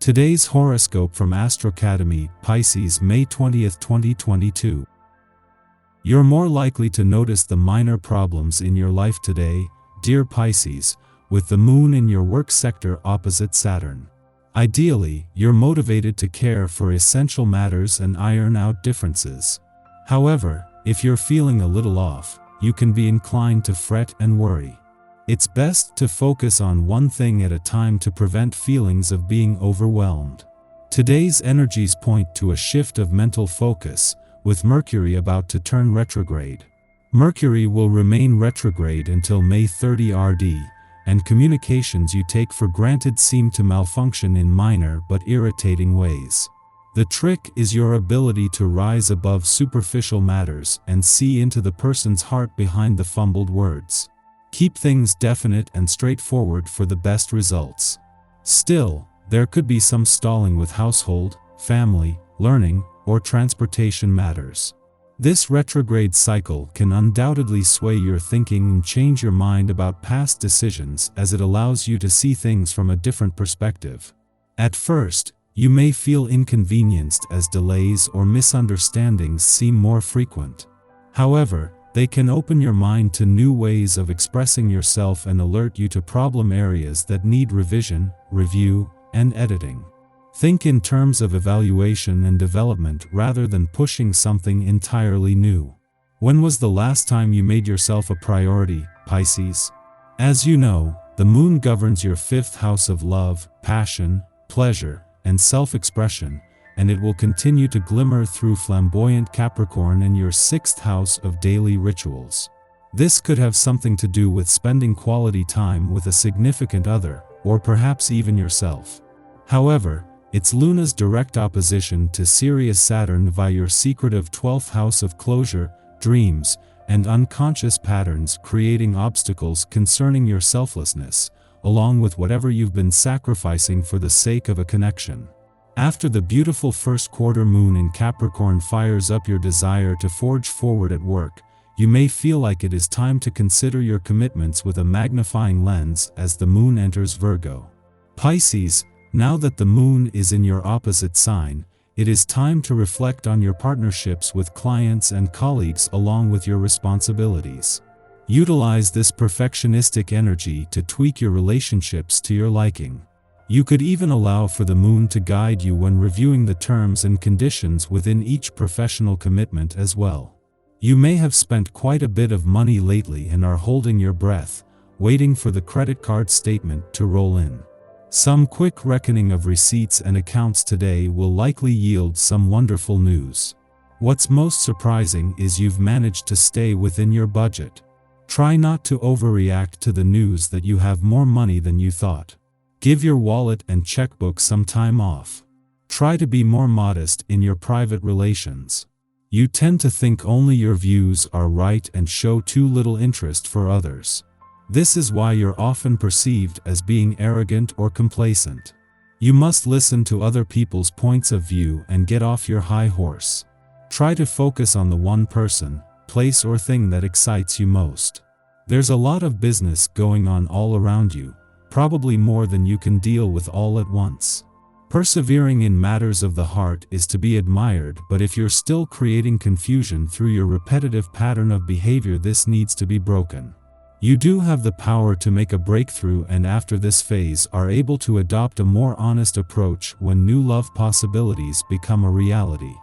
Today's horoscope from Astrocademy Pisces May 20th, 2022. You're more likely to notice the minor problems in your life today, dear Pisces, with the moon in your work sector opposite Saturn. Ideally, you're motivated to care for essential matters and iron out differences. However, if you're feeling a little off, you can be inclined to fret and worry. It's best to focus on one thing at a time to prevent feelings of being overwhelmed. Today's energies point to a shift of mental focus, with Mercury about to turn retrograde. Mercury will remain retrograde until May 30 RD, and communications you take for granted seem to malfunction in minor but irritating ways. The trick is your ability to rise above superficial matters and see into the person's heart behind the fumbled words. Keep things definite and straightforward for the best results. Still, there could be some stalling with household, family, learning, or transportation matters. This retrograde cycle can undoubtedly sway your thinking and change your mind about past decisions as it allows you to see things from a different perspective. At first, you may feel inconvenienced as delays or misunderstandings seem more frequent. However, they can open your mind to new ways of expressing yourself and alert you to problem areas that need revision, review, and editing. Think in terms of evaluation and development rather than pushing something entirely new. When was the last time you made yourself a priority, Pisces? As you know, the moon governs your fifth house of love, passion, pleasure, and self-expression, and it will continue to glimmer through flamboyant Capricorn in your sixth house of daily rituals. This could have something to do with spending quality time with a significant other, or perhaps even yourself. However, it's Luna's direct opposition to Sirius Saturn via your secretive 12th house of closure, dreams, and unconscious patterns creating obstacles concerning your selflessness, along with whatever you've been sacrificing for the sake of a connection. After the beautiful first quarter moon in Capricorn fires up your desire to forge forward at work, you may feel like it is time to consider your commitments with a magnifying lens as the moon enters Virgo. Pisces, now that the moon is in your opposite sign, it is time to reflect on your partnerships with clients and colleagues along with your responsibilities. Utilize this perfectionistic energy to tweak your relationships to your liking. You could even allow for the moon to guide you when reviewing the terms and conditions within each professional commitment as well. You may have spent quite a bit of money lately and are holding your breath, waiting for the credit card statement to roll in. Some quick reckoning of receipts and accounts today will likely yield some wonderful news. What's most surprising is you've managed to stay within your budget. Try not to overreact to the news that you have more money than you thought. Give your wallet and checkbook some time off. Try to be more modest in your private relations. You tend to think only your views are right and show too little interest for others. This is why you're often perceived as being arrogant or complacent. You must listen to other people's points of view and get off your high horse. Try to focus on the one person, place or thing that excites you most. There's a lot of business going on all around you, probably more than you can deal with all at once. Persevering in matters of the heart is to be admired, but if you're still creating confusion through your repetitive pattern of behavior, this needs to be broken. You do have the power to make a breakthrough, and after this phase are able to adopt a more honest approach when new love possibilities become a reality.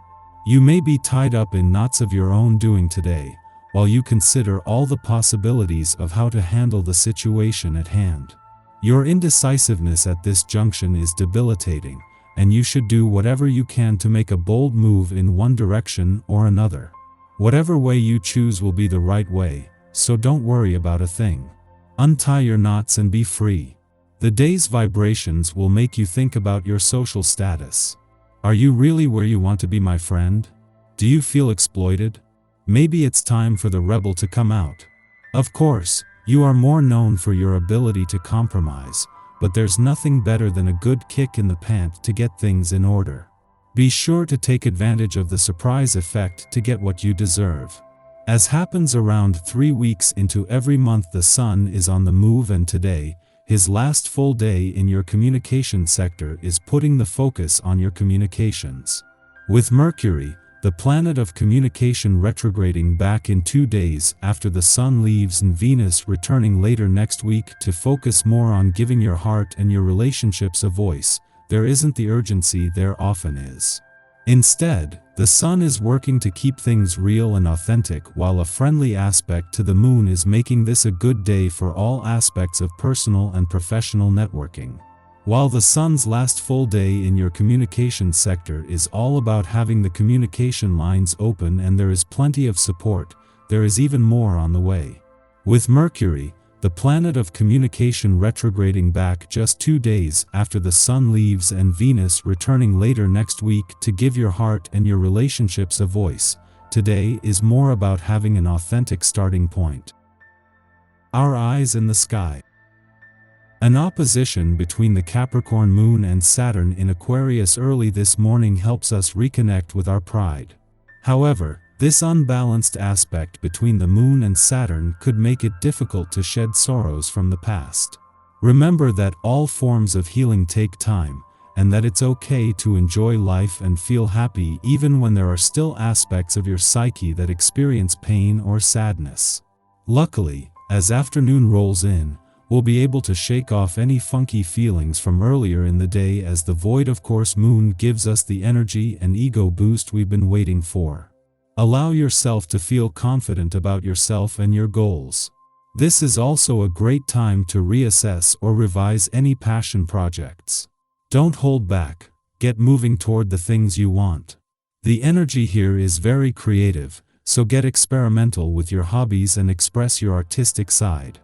You may be tied up in knots of your own doing today, while you consider all the possibilities of how to handle the situation at hand. Your indecisiveness at this junction is debilitating, and you should do whatever you can to make a bold move in one direction or another. Whatever way you choose will be the right way, so don't worry about a thing. Untie your knots and be free. The day's vibrations will make you think about your social status. Are you really where you want to be, my friend? Do you feel exploited? Maybe it's time for the rebel to come out. Of course, you are more known for your ability to compromise, but there's nothing better than a good kick in the pant to get things in order. Be sure to take advantage of the surprise effect to get what you deserve. As happens around 3 weeks into every month, the sun is on the move, and today, his last full day in your communication sector is putting the focus on your communications. With Mercury, the planet of communication, retrograding back in 2 days after the Sun leaves, and Venus returning later next week to focus more on giving your heart and your relationships a voice, there isn't the urgency there often is. Instead, the Sun is working to keep things real and authentic, while a friendly aspect to the Moon is making this a good day for all aspects of personal and professional networking. While the Sun's last full day in your communication sector is all about having the communication lines open and there is plenty of support, there is even more on the way. With Mercury, the planet of communication, retrograding back just 2 days after the Sun leaves, and Venus returning later next week to give your heart and your relationships a voice, today is more about having an authentic starting point. Our eyes in the sky. An opposition between the Capricorn Moon and Saturn in Aquarius early this morning helps us reconnect with our pride. However, this unbalanced aspect between the Moon and Saturn could make it difficult to shed sorrows from the past. Remember that all forms of healing take time, and that it's okay to enjoy life and feel happy even when there are still aspects of your psyche that experience pain or sadness. Luckily, as afternoon rolls in, we'll be able to shake off any funky feelings from earlier in the day, as the void of course moon gives us the energy and ego boost we've been waiting for. Allow yourself to feel confident about yourself and your goals. This is also a great time to reassess or revise any passion projects. Don't hold back, get moving toward the things you want. The energy here is very creative, so get experimental with your hobbies and express your artistic side.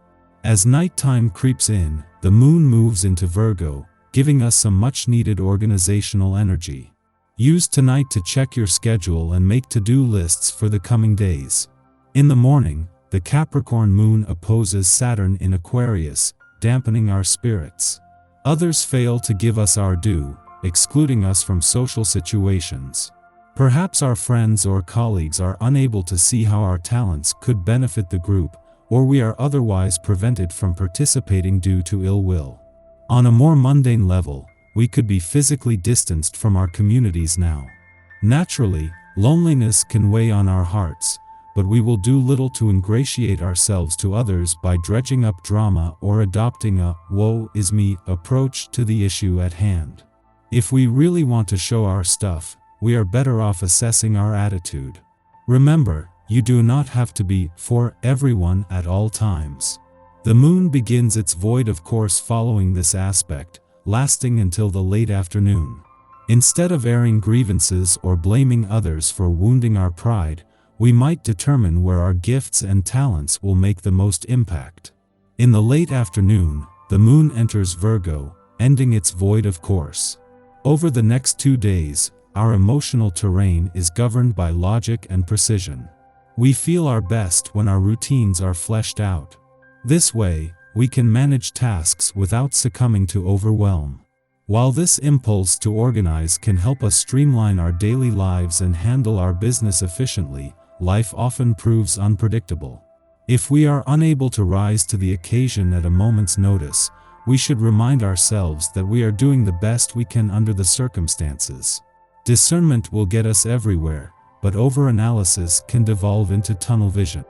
As nighttime creeps in, the moon moves into Virgo, giving us some much-needed organizational energy. Use tonight to check your schedule and make to-do lists for the coming days. In the morning, the Capricorn moon opposes Saturn in Aquarius, dampening our spirits. Others fail to give us our due, excluding us from social situations. Perhaps our friends or colleagues are unable to see how our talents could benefit the group, or we are otherwise prevented from participating due to ill will. On a more mundane level, we could be physically distanced from our communities now. Naturally, loneliness can weigh on our hearts, but we will do little to ingratiate ourselves to others by dredging up drama or adopting a "woe is me" approach to the issue at hand. If we really want to show our stuff, we are better off assessing our attitude. Remember, you do not have to be for everyone at all times. The moon begins its void of course following this aspect, lasting until the late afternoon. Instead of airing grievances or blaming others for wounding our pride, we might determine where our gifts and talents will make the most impact. In the late afternoon, the moon enters Virgo, ending its void of course. Over the next 2 days, our emotional terrain is governed by logic and precision. We feel our best when our routines are fleshed out. This way, we can manage tasks without succumbing to overwhelm. While this impulse to organize can help us streamline our daily lives and handle our business efficiently, life often proves unpredictable. If we are unable to rise to the occasion at a moment's notice, we should remind ourselves that we are doing the best we can under the circumstances. Discernment will get us everywhere, but overanalysis can devolve into tunnel vision.